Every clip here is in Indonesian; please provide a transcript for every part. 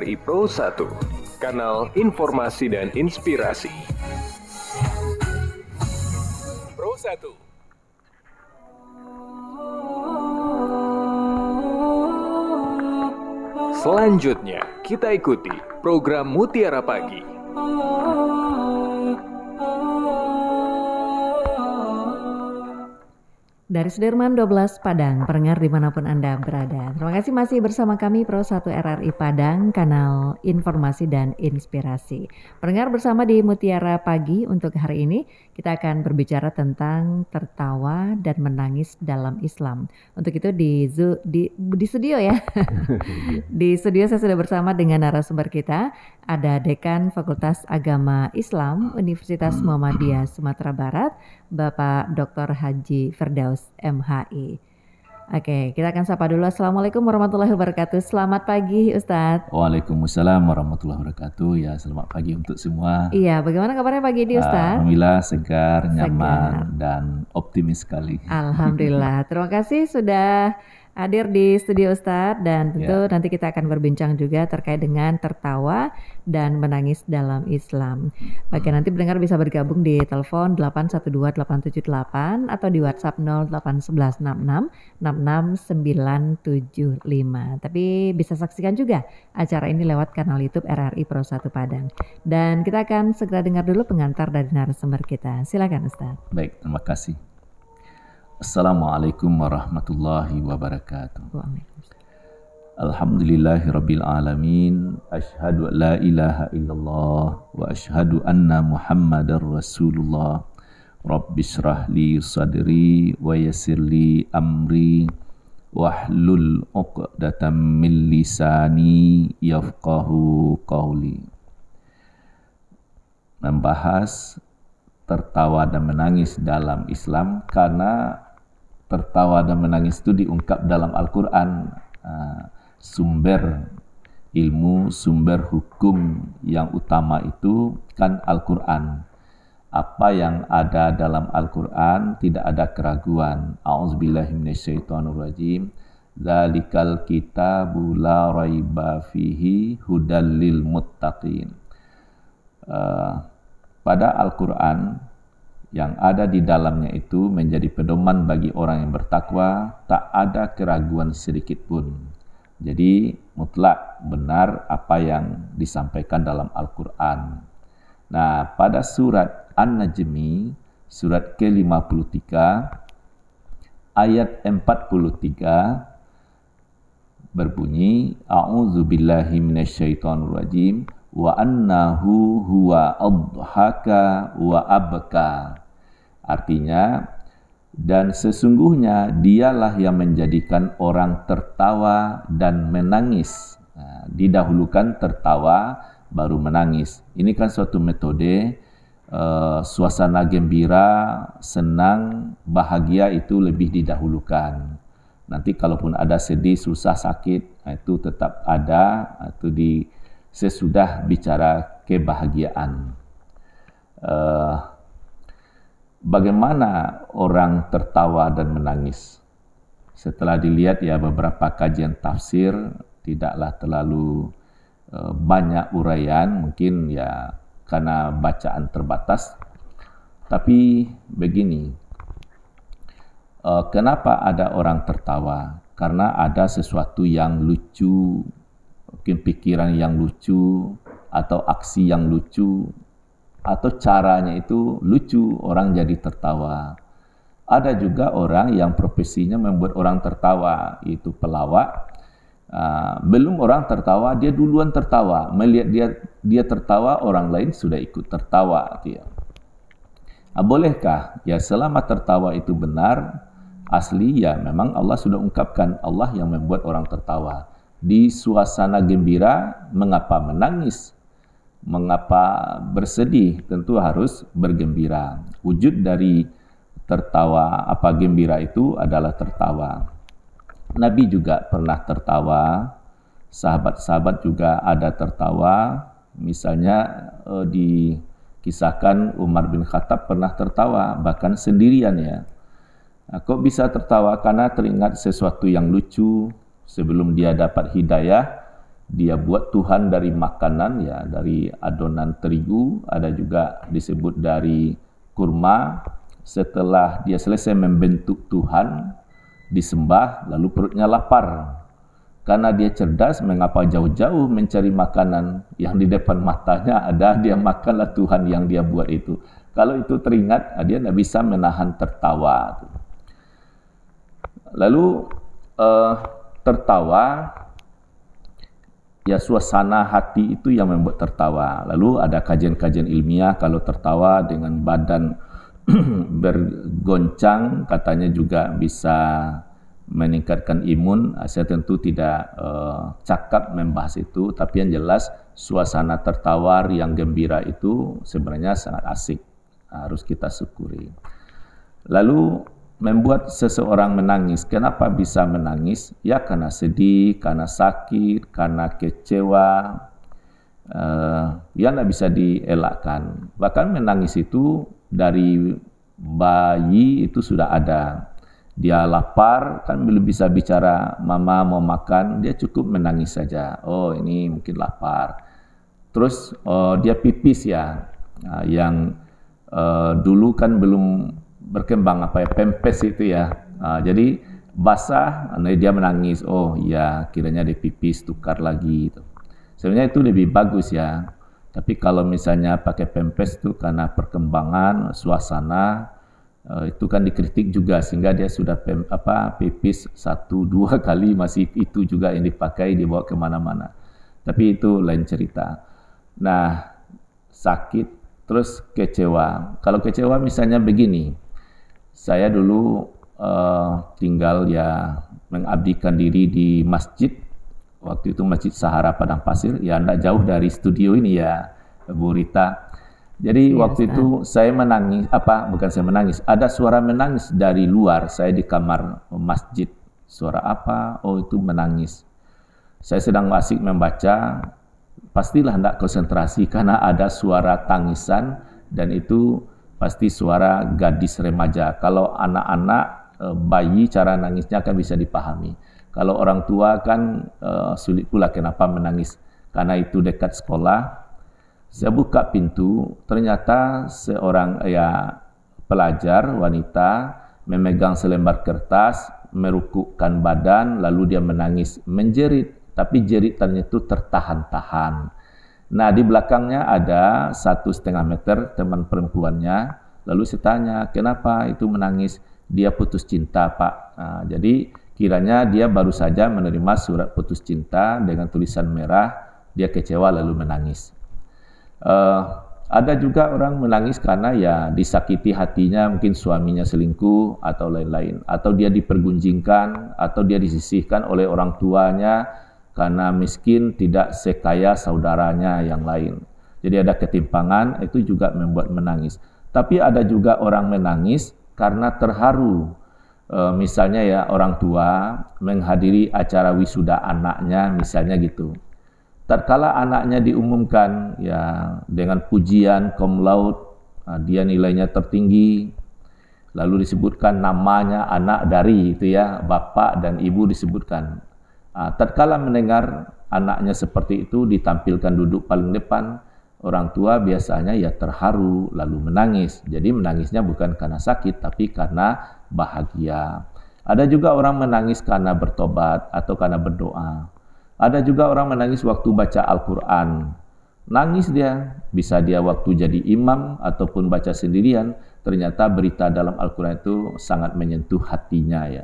RRI Pro 1, kanal informasi dan inspirasi. Pro 1. Selanjutnya, kita ikuti program Mutiara Pagi. Dari Sudirman 12 Padang, pendengar dimanapun Anda berada. Terima kasih masih bersama kami Pro 1 RRI Padang, kanal informasi dan inspirasi. Pendengar bersama di Mutiara Pagi untuk hari ini, kita akan berbicara tentang tertawa dan menangis dalam Islam. Untuk itu di studio ya. Di studio saya sudah bersama dengan narasumber kita, ada Dekan Fakultas Agama Islam Universitas Muhammadiyah Sumatera Barat, Bapak Dr. Haji Firdaus MHI. Oke, kita akan sapa dulu. Assalamualaikum warahmatullahi wabarakatuh. Selamat pagi Ustadz. Waalaikumsalam warahmatullahi wabarakatuh. Ya, selamat pagi untuk semua. Iya, bagaimana kabarnya pagi ini Ustadz? Alhamdulillah segar, nyaman, dan optimis sekali. Alhamdulillah. Terima kasih sudah hadir di studio Ustadz, dan tentu nanti kita akan berbincang juga terkait dengan tertawa dan menangis dalam Islam. Oke, nanti pendengar bisa bergabung di telepon 812878 atau di WhatsApp 08116666975. Tapi bisa saksikan juga acara ini lewat kanal YouTube RRI Pro 1 Padang. Dan kita akan segera dengar dulu pengantar dari narasumber kita. Silakan Ustadz. Baik, terima kasih. Assalamualaikum warahmatullahi wabarakatuh. Alhamdulillahirabbil alamin. Asyhadu an la ilaha illallah wa asyhadu anna Muhammadar Rasulullah. Rabbishrah li sadri wa yassir li amri wahlul 'uqdatam min lisani yafqahu qawli. Membahas tertawa dan menangis dalam Islam, karena tertawa dan menangis itu diungkap dalam Al-Quran. Sumber ilmu, sumber hukum yang utama itu kan Al-Quran. Apa yang ada dalam Al-Quran tidak ada keraguan. A'udzubillahi minasyaitonirrajim. Dzalikal kitabu la raiba fihi hudal lil muttaqin. Pada Al-Quran, yang ada di dalamnya itu menjadi pedoman bagi orang yang bertakwa, tak ada keraguan sedikit pun. Jadi mutlak benar apa yang disampaikan dalam Al-Quran. Nah, pada surat An-Najmi, surat ke-53, ayat 43 berbunyi, A'udzubillahi minasyaitonirrajim. Wa annahu huwa adhaka wa abka. Artinya, dan sesungguhnya dialah yang menjadikan orang tertawa dan menangis. Didahulukan tertawa baru menangis. Ini kan suatu metode suasana gembira, senang, bahagia itu lebih didahulukan. Nanti kalaupun ada sedih, susah, sakit, itu tetap ada, itu sesudah bicara kebahagiaan. Bagaimana orang tertawa dan menangis? Setelah dilihat ya beberapa kajian tafsir, tidaklah terlalu banyak uraian, mungkin ya karena bacaan terbatas. Tapi begini, kenapa ada orang tertawa? Karena ada sesuatu yang lucu, mungkin pikiran yang lucu, atau aksi yang lucu, atau caranya itu lucu, orang jadi tertawa. Ada juga orang yang profesinya membuat orang tertawa, itu pelawak. Belum orang tertawa, dia duluan tertawa. Melihat dia tertawa, orang lain sudah ikut tertawa. Bolehkah? Ya, selama tertawa itu benar, asli, ya memang Allah sudah ungkapkan, Allah yang membuat orang tertawa. Di suasana gembira, mengapa menangis? Mengapa bersedih? Tentu harus bergembira. Wujud dari tertawa, apa gembira itu adalah tertawa. Nabi juga pernah tertawa, sahabat-sahabat juga ada tertawa. Misalnya dikisahkan Umar bin Khattab pernah tertawa, bahkan sendirian ya. Kok bisa tertawa? Karena teringat sesuatu yang lucu. Sebelum dia dapat hidayah, dia buat Tuhan dari makanan, ya, dari adonan terigu, ada juga disebut dari kurma. Setelah dia selesai membentuk Tuhan, disembah, lalu perutnya lapar. Karena dia cerdas, mengapa jauh-jauh mencari makanan yang di depan matanya ada, dia makanlah Tuhan yang dia buat itu. Kalau itu teringat, dia tidak bisa menahan tertawa. Lalu tertawa, ya suasana hati itu yang membuat tertawa. Lalu ada kajian-kajian ilmiah, kalau tertawa dengan badan bergoncang, katanya juga bisa meningkatkan imun. Saya tentu tidak cakap membahas itu, tapi yang jelas suasana tertawar yang gembira itu sebenarnya sangat asik, harus kita syukuri. Lalu membuat seseorang menangis. Kenapa bisa menangis? Ya karena sedih, karena sakit, karena kecewa, yang tidak bisa dielakkan. Bahkan menangis itu dari bayi itu sudah ada. Dia lapar, kan belum bisa bicara, mama mau makan, dia cukup menangis saja. Oh ini mungkin lapar. Terus dia pipis ya, yang dulu kan belum berkembang pempes itu ya. Jadi basah, dia menangis. Oh ya, kiranya dia pipis, tukar lagi. Gitu. Sebenarnya itu lebih bagus ya. Tapi kalau misalnya pakai pempes itu karena perkembangan suasana, itu kan dikritik juga, sehingga dia sudah pipis 1-2 kali masih itu juga yang dipakai, dibawa kemana-mana. Tapi itu lain cerita. Nah, sakit terus kecewa. Kalau kecewa misalnya begini, saya dulu tinggal ya mengabdikan diri di masjid, waktu itu Masjid Sahara Padang Pasir, ya tidak jauh dari studio ini ya Bu Rita. Jadi waktu itu saya menangis, bukan saya menangis, ada suara menangis dari luar. Saya di kamar masjid. Suara apa? Oh itu menangis. Saya sedang asik membaca, pastilah tidak konsentrasi karena ada suara tangisan, dan itu pasti suara gadis remaja. Kalau anak-anak, bayi, cara nangisnya kan bisa dipahami. Kalau orang tua kan sulit pula kenapa menangis, karena itu dekat sekolah. Saya buka pintu, ternyata seorang pelajar wanita memegang selembar kertas, merukukkan badan, lalu dia menangis, menjerit, tapi jeritannya itu tertahan-tahan. Nah, di belakangnya ada 1,5 meter teman perempuannya, lalu saya tanya, kenapa itu menangis? Dia putus cinta, Pak. Nah, jadi kiranya dia baru saja menerima surat putus cinta dengan tulisan merah, dia kecewa lalu menangis. Ada juga orang menangis karena ya disakiti hatinya, mungkin suaminya selingkuh atau lain-lain, atau dia dipergunjingkan, atau dia disisihkan oleh orang tuanya karena miskin, tidak sekaya saudaranya yang lain. Jadi ada ketimpangan, itu juga membuat menangis. Tapi ada juga orang menangis karena terharu. Misalnya ya orang tua menghadiri acara wisuda anaknya, misalnya gitu. Tatkala anaknya diumumkan ya dengan pujian cum laude, dia nilainya tertinggi, lalu disebutkan namanya anak dari itu ya, bapak dan ibu disebutkan. Tatkala mendengar anaknya seperti itu ditampilkan duduk paling depan, orang tua biasanya ya terharu lalu menangis. Jadi menangisnya bukan karena sakit tapi karena bahagia. Ada juga orang menangis karena bertobat atau karena berdoa. Ada juga orang menangis waktu baca Al-Quran. Nangis dia, bisa dia waktu jadi imam ataupun baca sendirian. Ternyata berita dalam Al-Quran itu sangat menyentuh hatinya ya.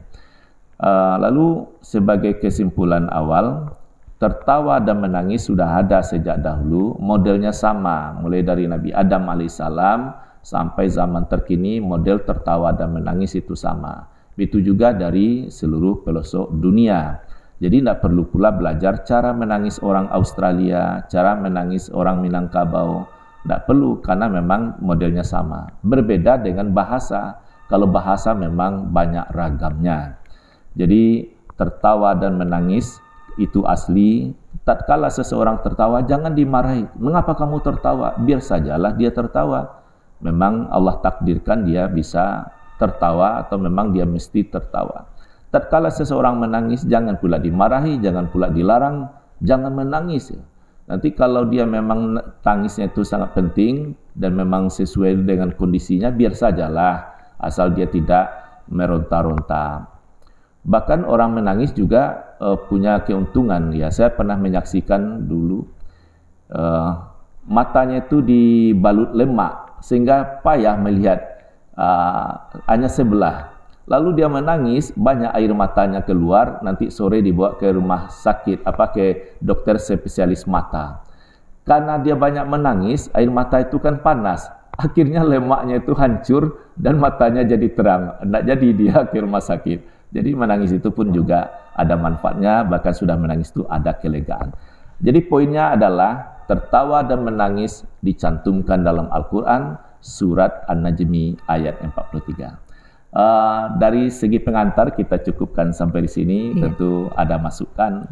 Lalu sebagai kesimpulan awal, tertawa dan menangis sudah ada sejak dahulu. Modelnya sama, mulai dari Nabi Adam alaihissalam sampai zaman terkini, model tertawa dan menangis itu sama. Itu juga dari seluruh pelosok dunia. Jadi tidak perlu pula belajar cara menangis orang Australia, cara menangis orang Minangkabau. Tidak perlu, karena memang modelnya sama. Berbeda dengan bahasa. Kalau bahasa memang banyak ragamnya. Jadi tertawa dan menangis itu asli. Tatkala seseorang tertawa, jangan dimarahi. Mengapa kamu tertawa? Biar sajalah dia tertawa. Memang Allah takdirkan dia bisa tertawa atau memang dia mesti tertawa. Tatkala seseorang menangis, jangan pula dimarahi, jangan pula dilarang, jangan menangis ya. Nanti kalau dia memang tangisnya itu sangat penting dan memang sesuai dengan kondisinya, biar sajalah, asal dia tidak meronta-ronta. Bahkan orang menangis juga punya keuntungan ya. Saya pernah menyaksikan dulu matanya itu dibalut lemak sehingga payah melihat, hanya sebelah. Lalu dia menangis, banyak air matanya keluar, nanti sore dibawa ke rumah sakit, ke dokter spesialis mata. Karena dia banyak menangis, air mata itu kan panas. Akhirnya lemaknya itu hancur dan matanya jadi terang. Tidak jadi dia ke rumah sakit. Jadi menangis itu pun juga ada manfaatnya, bahkan sudah menangis itu ada kelegaan. Jadi poinnya adalah tertawa dan menangis dicantumkan dalam Al-Quran, surat An-Najmi ayat 43. Dari segi pengantar kita cukupkan sampai di sini. Tentu ada masukan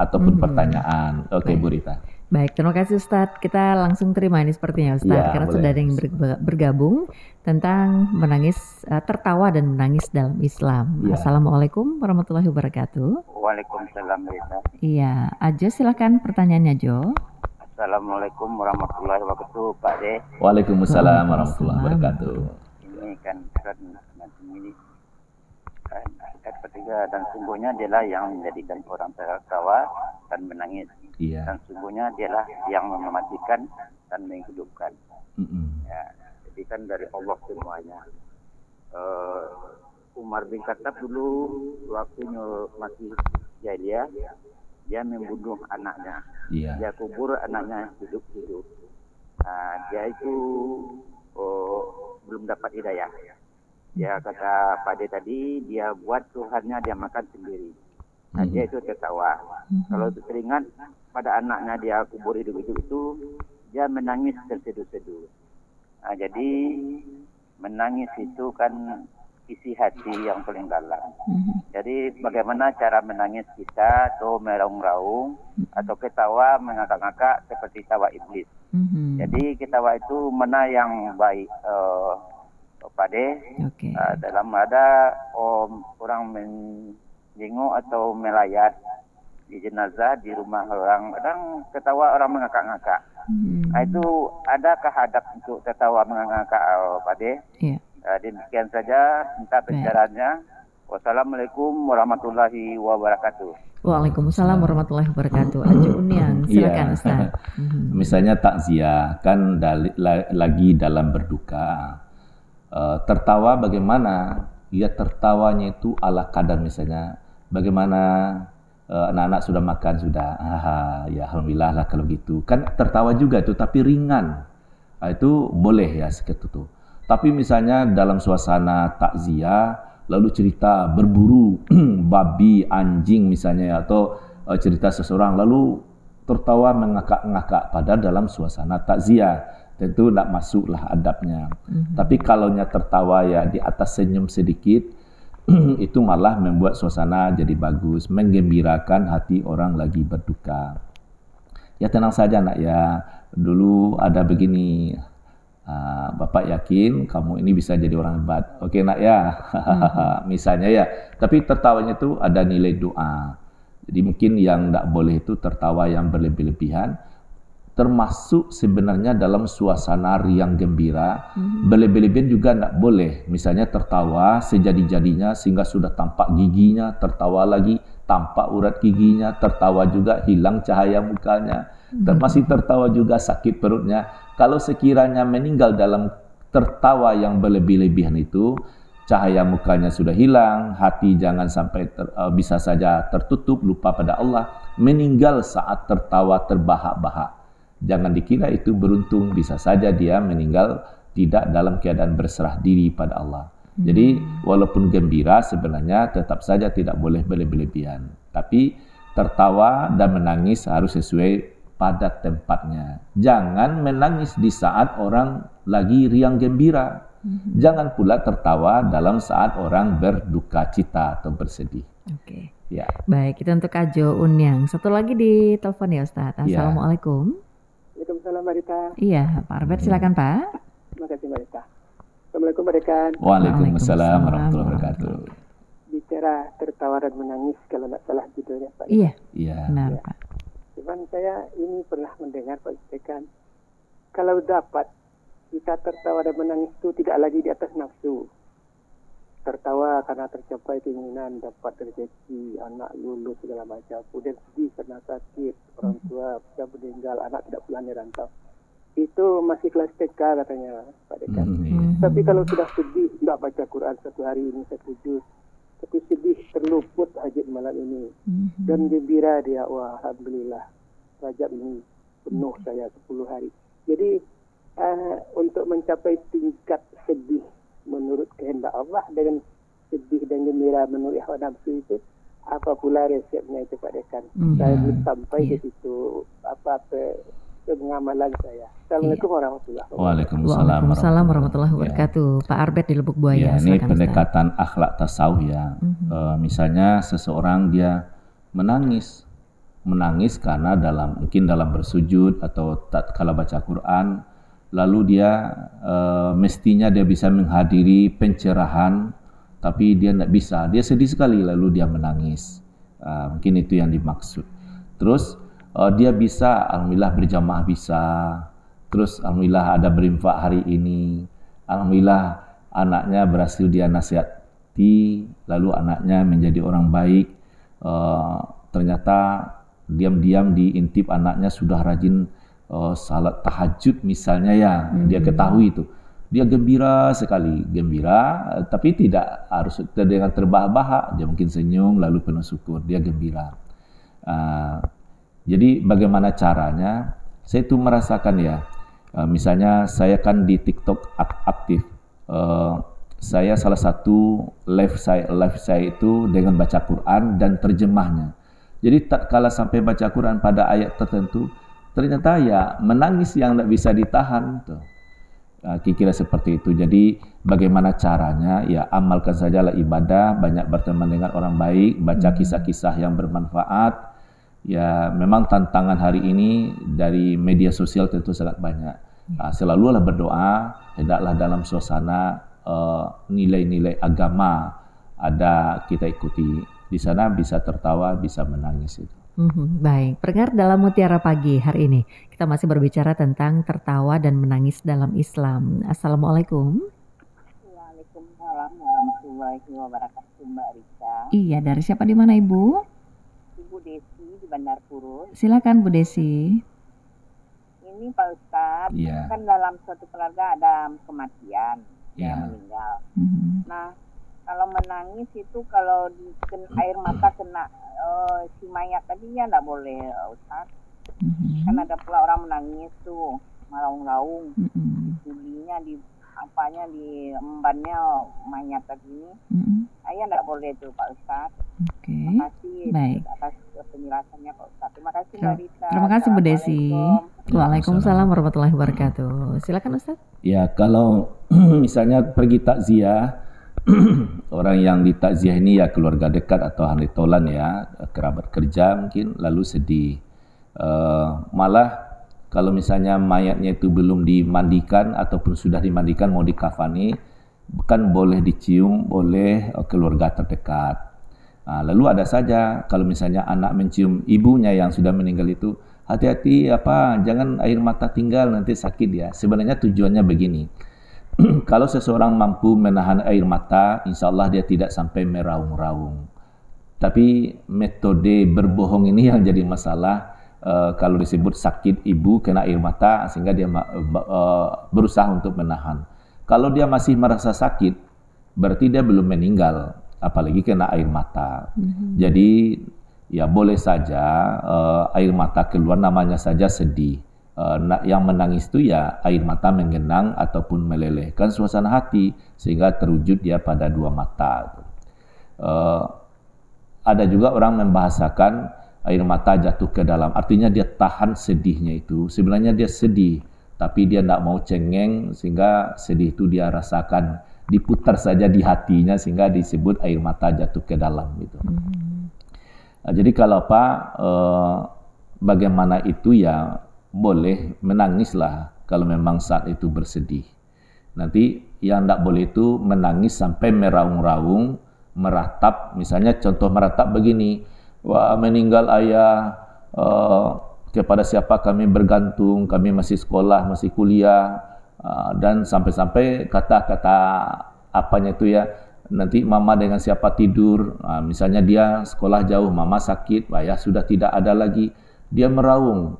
ataupun pertanyaan. Oke, Bu Rita. Baik, terima kasih Ustadz. Kita langsung terima ini sepertinya Ustadz, karena boleh. Sudah ada yang bergabung tentang menangis, tertawa dan menangis dalam Islam. Assalamualaikum warahmatullahi wabarakatuh. Waalaikumsalam, Rita. Iya, Ajo silakan pertanyaannya, Jo. Assalamualaikum warahmatullahi wabarakatuh, Pak De. Waalaikumsalam warahmatullahi wabarakatuh. Ini kan ini ayat ketiga, dan sungguhnya dialah yang menjadikan orang tertawa dan menangis. Dan sungguhnya dialah yang mematikan dan menghidupkan. Ya, jadi kan dari Allah semuanya. Umar bin Khattab dulu waktu masih jahiliyah, dia membunuh anaknya. Dia kubur anaknya hidup-hidup. Dia itu belum dapat hidayah. Dia kata Pak De tadi, dia buat Tuhannya dia makan sendiri. Dia itu tertawa. Kalau teringat pada anaknya dia kubur hidup-hidup itu, dia menangis terseduh-seduh. Jadi menangis itu kan isi hati yang paling dalam. Jadi bagaimana cara menangis kita, atau meraung-raung, atau ketawa mengakak-ngakak seperti tawa iblis. Jadi ketawa itu mana yang baik, Pak De? Dalam ada orang menjenguk atau melayat di jenazah di rumah orang, kadang ketawa orang mengakak-ngakak. Itu adakah hadap untuk ketawa mengakak, Pak De? Demikian saja minta pencerahannya. Wassalamualaikum warahmatullahi wabarakatuh. Waalaikumsalam warahmatullahi wabarakatuh. Ajo Uniang, silakan Ustaz. Misalnya takziah kan lagi dalam berduka. Tertawa bagaimana? Ya tertawanya itu ala kadar, misalnya bagaimana anak-anak sudah makan sudah, ya alhamdulillah lah kalau gitu. Kan tertawa juga itu tapi ringan. Itu boleh ya seperti itu. Tapi misalnya dalam suasana takziah lalu cerita berburu babi, anjing misalnya, atau cerita seseorang lalu tertawa mengakak-ngakak pada dalam suasana takziah, tentu tidak masuklah adabnya. Tapi kalau tertawa ya di atas senyum sedikit, itu malah membuat suasana jadi bagus, menggembirakan hati orang lagi berduka. Ya tenang saja nak ya, dulu ada begini, Bapak yakin kamu ini bisa jadi orang hebat. Oke nak ya, misalnya ya. Tapi tertawanya itu ada nilai doa. Jadi mungkin yang tidak boleh itu tertawa yang berlebih-lebihan. Termasuk sebenarnya dalam suasana riang gembira, berlebih-lebihan juga tidak boleh. Misalnya tertawa sejadi-jadinya sehingga sudah tampak giginya, tertawa lagi tampak urat giginya, tertawa juga hilang cahaya mukanya, masih tertawa juga sakit perutnya. Kalau sekiranya meninggal dalam tertawa yang berlebih-lebihan itu, cahaya mukanya sudah hilang, hati jangan sampai bisa saja tertutup, lupa pada Allah, meninggal saat tertawa terbahak-bahak. Jangan dikira itu beruntung, bisa saja dia meninggal tidak dalam keadaan berserah diri pada Allah. Jadi walaupun gembira sebenarnya tetap saja tidak boleh berlebih-lebihan. Tapi tertawa dan menangis harus sesuai pada tempatnya. Jangan menangis di saat orang lagi riang gembira. Jangan pula tertawa dalam saat orang berduka cita atau bersedih. Oke. Ya. Baik, itu untuk Ajo Uniang. Satu lagi di telepon ya Ustaz. Assalamualaikum. Waalaikumsalam Mbak Rita. Iya, Pak Arbet silakan Pak. Terima kasih Mbak Rita. Assalamualaikum Mbak Rita. Waalaikumsalam warahmatullahi wabarakatuh. Bicara tertawa dan menangis kalau tidak salah judulnya Pak. Iya. Iya. Benar Pak. Cuman saya ini pernah mendengar Pak Ustaz, kalau dapat kita tertawa dan menangis itu tidak lagi di atas nafsu. Tertawa karena tercapai keinginan, dapat rezeki, anak lulus segala macam. Kemudian sedih karena sakit, orang tua sudah meninggal, anak tidak pulang di rantau. Itu masih kelas TK katanya Pak Dekan. Tapi kalau sudah sedih, tidak baca Quran satu hari ini satu juz, tapi sedih terluput hajat malam ini. Dan gembira dia, wah alhamdulillah Rajab ini penuh saya 10 hari. Jadi untuk mencapai tingkat sedih menurut kehendak Allah dengan sedih dan gembira menurut hawa nafsu itu, apa pula resepnya itu Pak Dekan? Saya belum sampai ke situ apa pengamalan saya. Assalamualaikum warahmatullahi wabarakatuh. Waalaikumsalam warahmatullahi wabarakatuh. Pak Arbet di Lubuk Buaya. Ya, ini pendekatan akhlak tasawuf ya. Misalnya seseorang dia menangis karena mungkin dalam bersujud atau tatkala baca Quran, lalu dia mestinya dia bisa menghadiri pencerahan, tapi dia tidak bisa, dia sedih sekali lalu dia menangis. Mungkin itu yang dimaksud. Terus dia bisa, alhamdulillah berjamaah bisa, terus alhamdulillah ada berinfak hari ini, alhamdulillah anaknya berhasil dia nasihati, lalu anaknya menjadi orang baik. Ternyata diam-diam diintip anaknya sudah rajin salat tahajud misalnya ya, dia ketahui itu. Dia gembira sekali, tapi tidak harus dengan terbahak-bahak. Dia mungkin senyum lalu penuh syukur, dia gembira. Jadi bagaimana caranya? Saya itu merasakan ya, misalnya saya kan di TikTok aktif. Saya salah satu live saya itu dengan baca Quran dan terjemahnya. Jadi tatkala sampai baca Quran pada ayat tertentu, ternyata ya menangis yang tidak bisa ditahan tuh. Kira-kira seperti itu. Jadi bagaimana caranya? Ya amalkan sajalah ibadah, banyak berteman dengan orang baik, baca kisah-kisah yang bermanfaat. Ya memang tantangan hari ini dari media sosial tentu sangat banyak. Selalulah berdoa, hendaklah dalam suasana nilai-nilai agama ada kita ikuti. Di sana bisa tertawa, bisa menangis itu. Baik, pendengar dalam Mutiara Pagi hari ini kita masih berbicara tentang tertawa dan menangis dalam Islam. Assalamualaikum. Waalaikumsalam warahmatullahi wabarakatuh, Mbak Rika. Iya, dari siapa di mana Ibu? Ibu Desi di Bandar Purun. Silakan Bu Desi. Ini Pak Ustadz, kan dalam suatu keluarga ada kematian, yang meninggal. Nah, kalau menangis itu kalau air mata kena si mayat tadi ya enggak boleh Ustaz. Kan ada pula orang menangis tuh meraung-raung. Tulinya di embannya mayat tadi ini. Ayah enggak boleh tuh Pak Ustaz. Terima kasih atas penjelasannya Pak Ustaz. Terima kasih Mbak Rita. Terima kasih Bu Desi. Waalaikumsalam warahmatullahi wabarakatuh. Silakan Ustaz. Ya, kalau misalnya pergi takziah, orang yang ditakziah ini ya keluarga dekat atau ahli tolan ya, kerabat kerja mungkin, lalu sedih. Malah kalau misalnya mayatnya itu belum dimandikan ataupun sudah dimandikan mau dikafani, kan boleh dicium oleh keluarga terdekat. Lalu ada saja kalau misalnya anak mencium ibunya yang sudah meninggal itu, hati-hati jangan air mata tinggal nanti sakit ya. Sebenarnya tujuannya begini. Kalau seseorang mampu menahan air mata, insya Allah dia tidak sampai meraung-raung. Tapi metode berbohong ini yang jadi masalah. Kalau disebut sakit ibu kena air mata, sehingga dia berusaha untuk menahan. Kalau dia masih merasa sakit, berarti dia belum meninggal, apalagi kena air mata. Jadi ya boleh saja air mata keluar, namanya saja sedih. Yang menangis itu ya air mata menggenang ataupun melelehkan suasana hati sehingga terwujud dia pada dua mata. Ada juga orang membahasakan air mata jatuh ke dalam, artinya dia tahan sedihnya itu. Sebenarnya dia sedih, tapi dia tidak mau cengeng sehingga sedih itu dia rasakan, diputar saja di hatinya sehingga disebut air mata jatuh ke dalam gitu. Jadi kalau bagaimana itu ya boleh menangislah kalau memang saat itu bersedih. Nanti yang tidak boleh itu menangis sampai meraung-raung, meratap. Misalnya contoh meratap begini, wah meninggal ayah, kepada siapa kami bergantung, kami masih sekolah, masih kuliah, dan sampai-sampai kata-kata apanya itu ya, nanti mama dengan siapa tidur, misalnya dia sekolah jauh, mama sakit, ayah sudah tidak ada lagi, dia meraung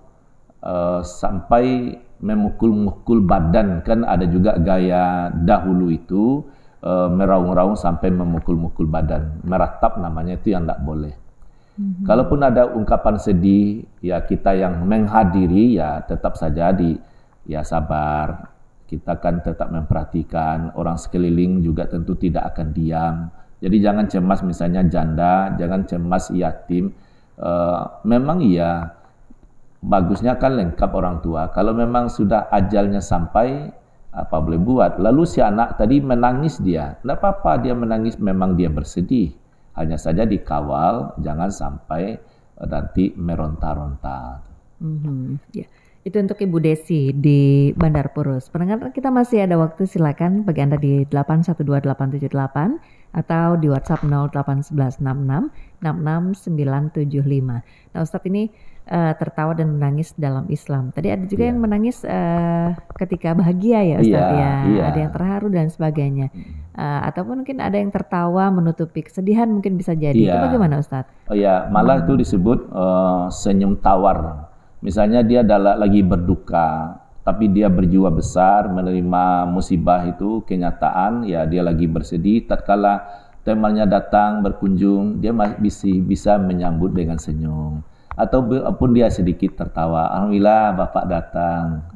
sampai memukul-mukul badan. Kan ada juga gaya dahulu itu meraung-raung sampai memukul-mukul badan, meratap namanya, itu yang tidak boleh. Kalaupun ada ungkapan sedih, ya kita yang menghadiri ya tetap saja ya sabar. Kita kan tetap memperhatikan, orang sekeliling juga tentu tidak akan diam. Jadi jangan cemas misalnya janda, jangan cemas yatim. Memang iya, bagusnya kan lengkap orang tua. Kalau memang sudah ajalnya sampai, apa boleh buat. Lalu si anak tadi menangis dia, tidak apa-apa dia menangis, memang dia bersedih. Hanya saja dikawal, jangan sampai nanti meronta-ronta. Ya. Itu untuk Ibu Desi di Bandar Purus. Pendengar kita masih ada waktu, silakan bagi Anda di 812878 atau di WhatsApp 08116666975. Nah, Ustadz ini tertawa dan menangis dalam Islam. Tadi ada juga yang menangis ketika bahagia ya Ustadz ya. Ada yang terharu dan sebagainya. Ataupun mungkin ada yang tertawa menutupi kesedihan, mungkin bisa jadi. Itu bagaimana Ustadz? Oh ya, malah itu disebut senyum tawar. Misalnya dia lagi berduka, tapi dia berjiwa besar menerima musibah itu, kenyataan, ya dia lagi bersedih. Tatkala temannya datang berkunjung, dia masih bisa menyambut dengan senyum. Ataupun dia sedikit tertawa, alhamdulillah Bapak datang,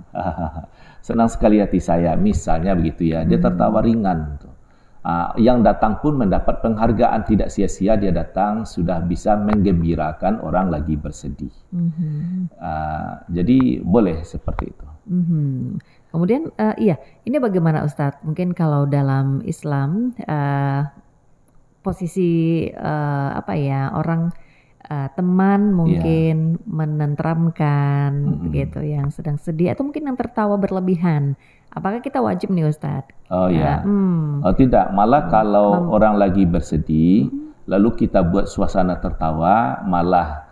senang sekali hati saya, misalnya begitu ya. Dia tertawa ringan tuh. Yang datang pun mendapat penghargaan, tidak sia-sia dia datang, sudah bisa menggembirakan orang lagi bersedih. Jadi boleh seperti itu. Kemudian ini bagaimana Ustadz? Mungkin kalau dalam Islam posisi orang teman mungkin menenteramkan begitu yang sedang sedih, atau mungkin yang tertawa berlebihan. Apakah kita wajib nih Ustadz? Oh ya, tidak. Malah kalau orang lagi bersedih, lalu kita buat suasana tertawa, malah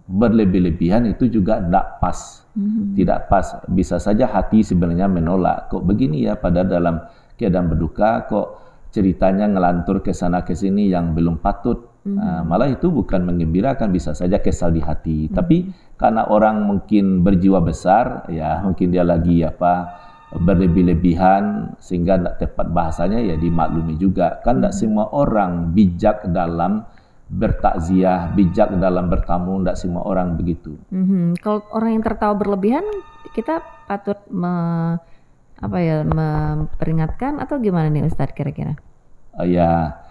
berlebih-lebihan, itu juga tidak pas. Tidak pas. Bisa saja hati sebenarnya menolak. Kok begini ya, pada dalam keadaan berduka, kok ceritanya ngelantur ke sana ke sini yang belum patut. Malah itu bukan menggembirakan, bisa saja kesal di hati. Tapi karena orang mungkin berjiwa besar, ya mungkin dia lagi berlebih-lebihan sehingga tidak tepat bahasanya, ya dimaklumi juga. Kan tidak semua orang bijak dalam bertakziah, bijak dalam bertamu, tidak semua orang begitu. Kalau orang yang tertawa berlebihan, kita patut memperingatkan atau gimana nih Ustadz kira-kira? Ya,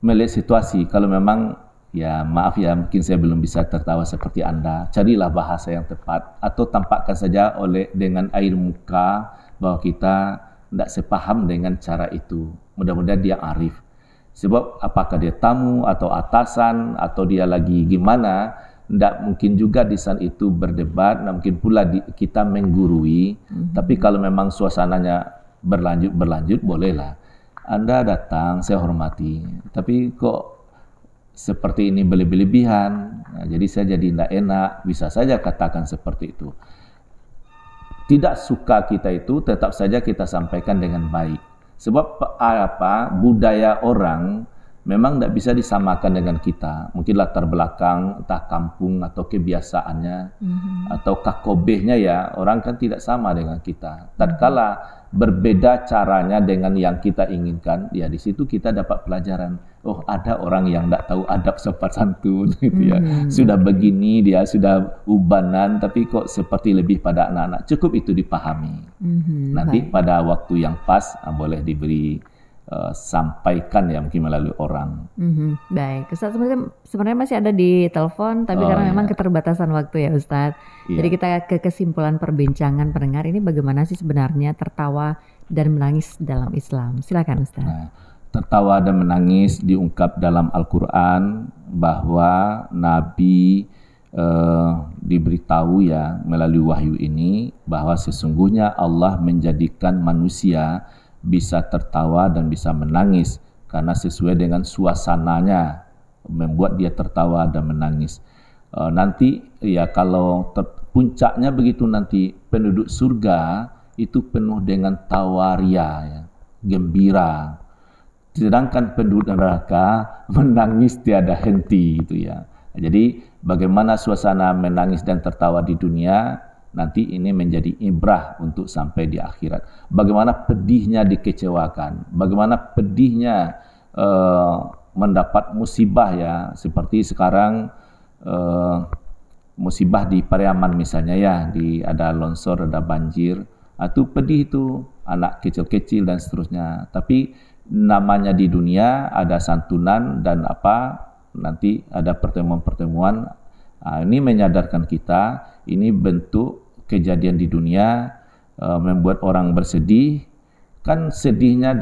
melihat situasi. Kalau memang ya maaf ya, mungkin saya belum bisa tertawa seperti Anda, carilah bahasa yang tepat, atau tampakkan saja dengan air muka bahwa kita tidak sepaham dengan cara itu. Mudah-mudahan dia arif. Sebab apakah dia tamu atau atasan atau dia lagi gimana, tidak mungkin juga di saat itu berdebat, tidak mungkin pula kita menggurui. Tapi kalau memang suasananya berlanjut, bolehlah. Anda datang, saya hormati, tapi kok seperti ini berlebih-lebihan, jadi saya jadi tidak enak, bisa saja katakan seperti itu. Tidak suka kita itu tetap saja kita sampaikan dengan baik. Sebab budaya orang memang tidak bisa disamakan dengan kita. Mungkin latar belakang, entah kampung atau kebiasaannya, atau kakobehnya ya, orang kan tidak sama dengan kita. Tatkala berbeda caranya dengan yang kita inginkan, ya di situ kita dapat pelajaran. Oh, ada orang yang tidak tahu adab sopan santun, gitu ya. Sudah begini, dia sudah ubanan, tapi kok seperti lebih pada anak-anak. Cukup itu dipahami. Nanti pada waktu yang pas boleh diberi sampaikan ya, mungkin melalui orang. Baik, Ustadz sebenarnya masih ada di telepon, tapi karena memang keterbatasan waktu ya Ustadz. Jadi kita ke kesimpulan perbincangan pendengar ini, bagaimana sih sebenarnya tertawa dan menangis dalam Islam? Silakan Ustadz. Tertawa dan menangis diungkap dalam Al-Quran bahwa Nabi diberitahu ya melalui wahyu ini bahwa sesungguhnya Allah menjadikan manusia bisa tertawa dan bisa menangis karena sesuai dengan suasananya membuat dia tertawa dan menangis. nanti ya kalau puncaknya begitu nanti penduduk surga itu penuh dengan tawaria, ya, gembira. Sedangkan penduduk neraka menangis tiada henti itu ya. Jadi bagaimana suasana menangis dan tertawa di dunia, nanti ini menjadi ibrah untuk sampai di akhirat. Bagaimana pedihnya dikecewakan, bagaimana pedihnya mendapat musibah ya, seperti sekarang musibah di Pariaman misalnya ya, ada longsor, ada banjir, itu pedih itu, anak kecil-kecil dan seterusnya. Tapi namanya di dunia ada santunan dan nanti ada pertemuan-pertemuan. Ini menyadarkan kita, ini bentuk kejadian di dunia membuat orang bersedih. Kan sedihnya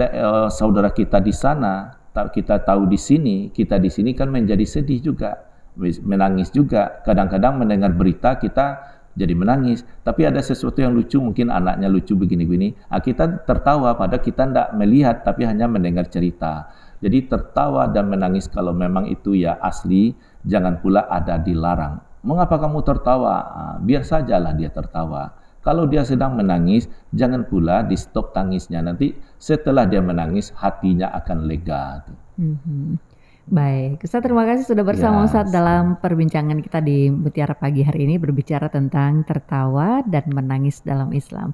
saudara kita di sana, kita tahu di sini, kita di sini kan menjadi sedih juga, menangis juga. Kadang-kadang mendengar berita kita jadi menangis, tapi ada sesuatu yang lucu, mungkin anaknya lucu begini-begini, kita tertawa, padahal kita tidak melihat, tapi hanya mendengar cerita. Jadi tertawa dan menangis kalau memang itu ya asli, jangan pula ada dilarang. Mengapa kamu tertawa? Biar sajalah dia tertawa. Kalau dia sedang menangis, jangan pula di stop tangisnya. Nanti setelah dia menangis, hatinya akan lega. Baik, Ustaz, terima kasih sudah bersama Ustaz dalam perbincangan kita di Mutiara Pagi hari ini, berbicara tentang tertawa dan menangis dalam Islam.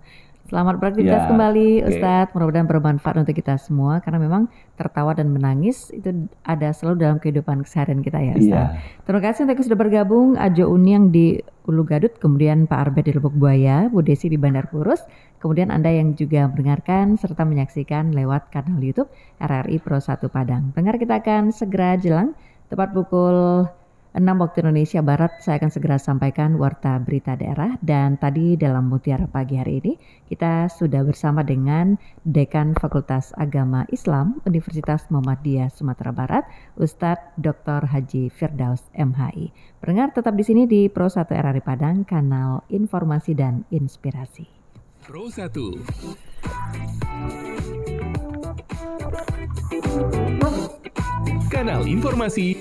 Selamat beraktivitas kembali Ustaz, mudah-mudahan bermanfaat untuk kita semua, karena memang tertawa dan menangis itu ada selalu dalam kehidupan keseharian kita ya Ustaz. Terima kasih untuk yang sudah bergabung, Ajo Uniang di Ulu Gadut, kemudian Pak Arbet di Lubuk Buaya, Bu Desi di Bandar Kurus, kemudian Anda yang juga mendengarkan serta menyaksikan lewat kanal YouTube RRI Pro 1 Padang. Pendengar, kita akan segera jelang tepat pukul 6 waktu Indonesia Barat, saya akan segera sampaikan warta berita daerah. Dan tadi dalam Mutiara Pagi hari ini kita sudah bersama dengan Dekan Fakultas Agama Islam Universitas Muhammadiyah Sumatera Barat, Ustadz Dr. Haji Firdaus MHI. Pendengar, tetap di sini di Pro 1 RRI Padang, kanal informasi dan inspirasi. Pro 1 Kanal informasi